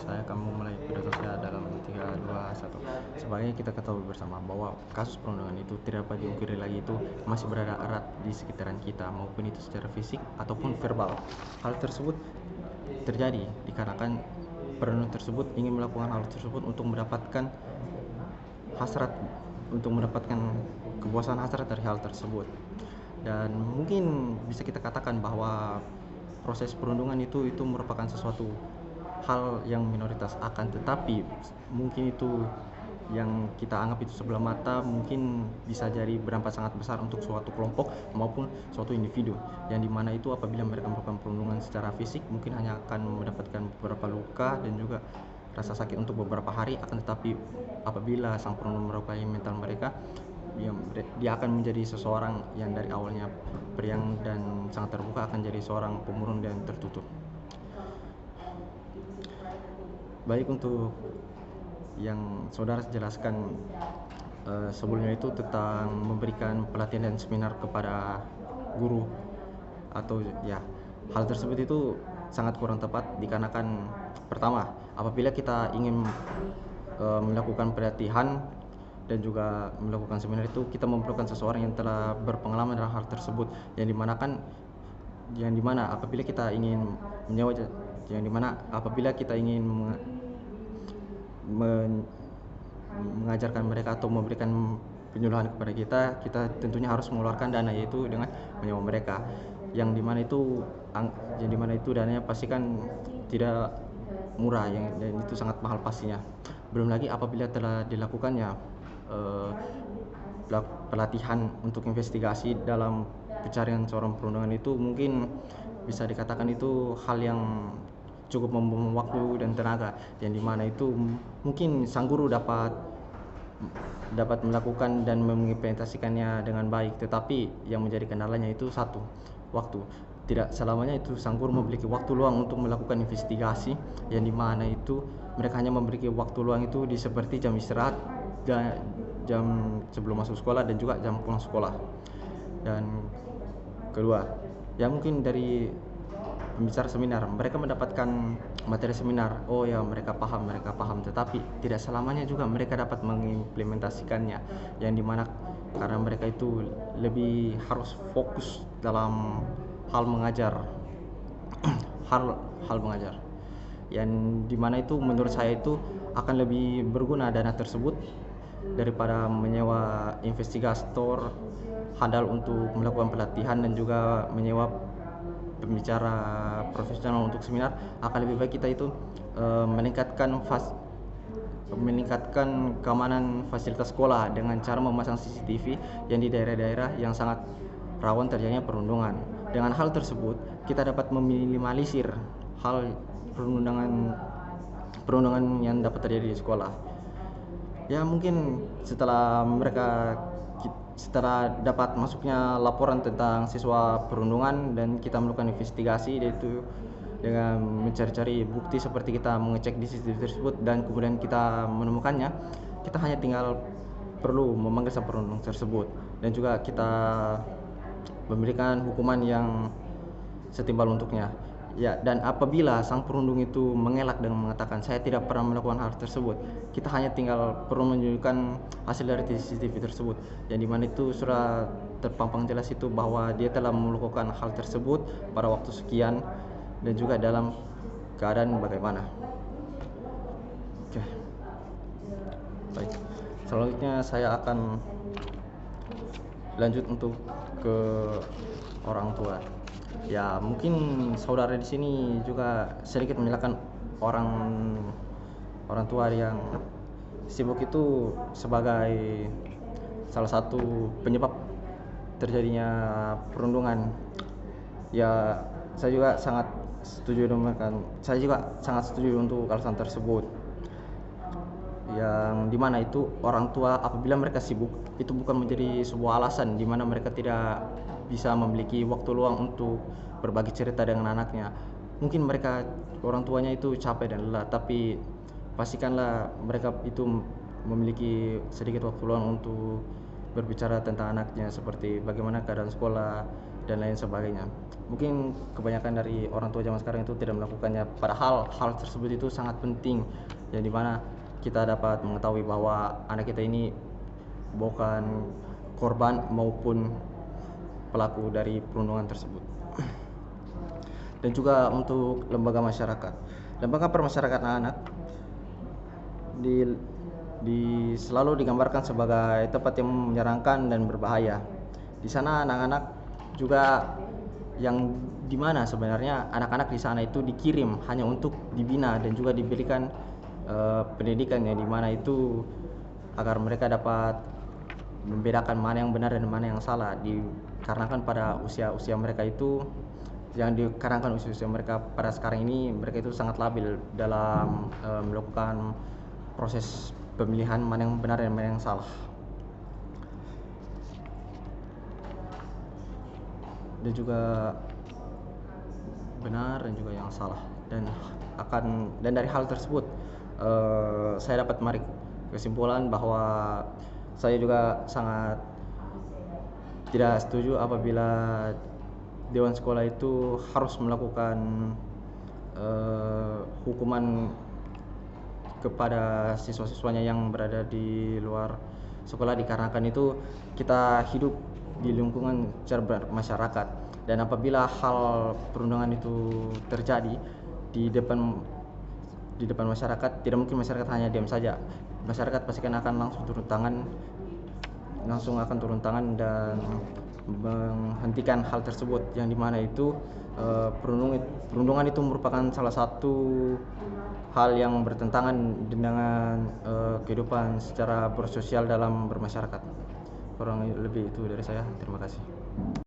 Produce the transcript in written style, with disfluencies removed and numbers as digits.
saya akan memulai pidato saya dalam 3, 2, 1. Sebagai kita ketahui bersama bahwa kasus perundungan itu tidak dapat diungkiri lagi, itu masih berada erat di sekitaran kita, maupun itu secara fisik ataupun verbal. Hal tersebut terjadi dikarenakan perundungan tersebut ingin melakukan hal tersebut untuk mendapatkan hasrat, untuk mendapatkan kepuasan hasrat dari hal tersebut. Dan mungkin bisa kita katakan bahwa proses perundungan itu merupakan sesuatu hal yang minoritas, akan tetapi mungkin itu yang kita anggap itu sebelah mata mungkin bisa jadi berdampak sangat besar untuk suatu kelompok maupun suatu individu, yang dimana itu apabila mereka melakukan perundungan secara fisik mungkin hanya akan mendapatkan beberapa luka dan juga rasa sakit untuk beberapa hari, akan tetapi apabila sang perundung melukai mental mereka, dia akan menjadi seseorang yang dari awalnya periang dan sangat terbuka akan jadi seorang pemurung dan tertutup. Baik, untuk yang saudara jelaskan sebelumnya itu tentang memberikan pelatihan dan seminar kepada guru, atau ya, hal tersebut itu sangat kurang tepat dikarenakan pertama, apabila kita ingin melakukan pelatihan dan juga melakukan seminar itu, kita memerlukan seseorang yang telah berpengalaman dalam hal tersebut, yang dimana apabila kita ingin menyewa, yang dimana apabila kita ingin mengajarkan mereka atau memberikan penyuluhan kepada kita tentunya harus mengeluarkan dana, yaitu dengan menyewa mereka, yang dimana itu dananya pastikan tidak murah, dan itu sangat mahal pastinya. Belum lagi apabila telah dilakukannya pelatihan untuk investigasi dalam pencarian seorang perundungan, itu mungkin bisa dikatakan itu hal yang cukup membuang waktu dan tenaga, yang dimana itu mungkin sang guru dapat melakukan dan mengimplementasikannya dengan baik, tetapi yang menjadi kendalanya itu satu, waktu. Tidak selamanya itu sang guru memiliki waktu luang untuk melakukan investigasi, yang dimana itu mereka hanya memiliki waktu luang itu di seperti jam istirahat, jam sebelum masuk sekolah, dan juga jam pulang sekolah. Dan kedua, ya mungkin dari pembicara seminar, mereka mendapatkan materi seminar, oh ya mereka paham, tetapi tidak selamanya juga mereka dapat mengimplementasikannya, yang dimana karena mereka itu lebih harus fokus dalam hal mengajar hal mengajar, yang dimana itu menurut saya itu akan lebih berguna dana tersebut daripada menyewa investigator handal untuk melakukan pelatihan dan juga menyewa pembicara profesional untuk seminar. Akan lebih baik kita itu meningkatkan keamanan fasilitas sekolah dengan cara memasang CCTV yang di daerah-daerah yang sangat rawan terjadinya perundungan. Dengan hal tersebut kita dapat meminimalisir hal perundungan yang dapat terjadi di sekolah. Ya mungkin setelah dapat masuknya laporan tentang siswa perundungan dan kita melakukan investigasi, yaitu dengan mencari-cari bukti seperti kita mengecek di CCTV tersebut dan kemudian kita menemukannya, kita hanya tinggal perlu memanggil sang perundung tersebut dan juga kita memberikan hukuman yang setimpal untuknya. Ya, dan apabila sang perundung itu mengelak dengan mengatakan saya tidak pernah melakukan hal tersebut, kita hanya tinggal perlu menunjukkan hasil dari CCTV tersebut, yang dimana itu sudah terpampang jelas itu bahwa dia telah melakukan hal tersebut pada waktu sekian dan juga dalam keadaan bagaimana. Oke, baik. Selanjutnya saya akan lanjut untuk ke orang tua. Ya mungkin saudara di sini juga sedikit menyalahkan orang tua yang sibuk itu sebagai salah satu penyebab terjadinya perundungan. Ya saya juga sangat setuju untuk alasan tersebut, yang dimana itu orang tua apabila mereka sibuk itu bukan menjadi sebuah alasan dimana mereka tidak bisa memiliki waktu luang untuk berbagi cerita dengan anaknya. Mungkin orang tuanya itu capek dan lelah, tapi pastikanlah mereka itu memiliki sedikit waktu luang untuk berbicara tentang anaknya, seperti bagaimana keadaan sekolah dan lain sebagainya. mungkin kebanyakan dari orang tua zaman sekarang itu tidak melakukannya, padahal hal tersebut itu sangat penting, yang dimana kita dapat mengetahui bahwa anak kita ini bukan korban maupun pelaku dari perundungan tersebut. Dan juga untuk lembaga masyarakat, lembaga permasyarakatan anak selalu digambarkan sebagai tempat yang menyeramkan dan berbahaya. Di sana anak-anak juga yang dimana sebenarnya anak-anak di sana itu dikirim hanya untuk dibina dan juga diberikan pendidikan yang dimana itu agar mereka dapat membedakan mana yang benar dan mana yang salah, dikarenakan pada usia mereka itu dikarenakan usia mereka pada sekarang ini, mereka itu sangat labil dalam melakukan proses pemilihan mana yang benar dan mana yang salah. Dan juga benar dan juga yang salah, dan dari hal tersebut saya dapat menarik kesimpulan bahwa saya juga sangat tidak setuju apabila dewan sekolah itu harus melakukan hukuman kepada siswa-siswanya yang berada di luar sekolah, dikarenakan itu kita hidup di lingkungan masyarakat, dan apabila hal perundungan itu terjadi di depan masyarakat, tidak mungkin masyarakat hanya diam saja. Masyarakat pasti akan langsung turun tangan dan menghentikan hal tersebut, yang dimana itu perundungan itu merupakan salah satu hal yang bertentangan dengan kehidupan secara bersosial dalam bermasyarakat. Kurang lebih itu dari saya. Terima kasih.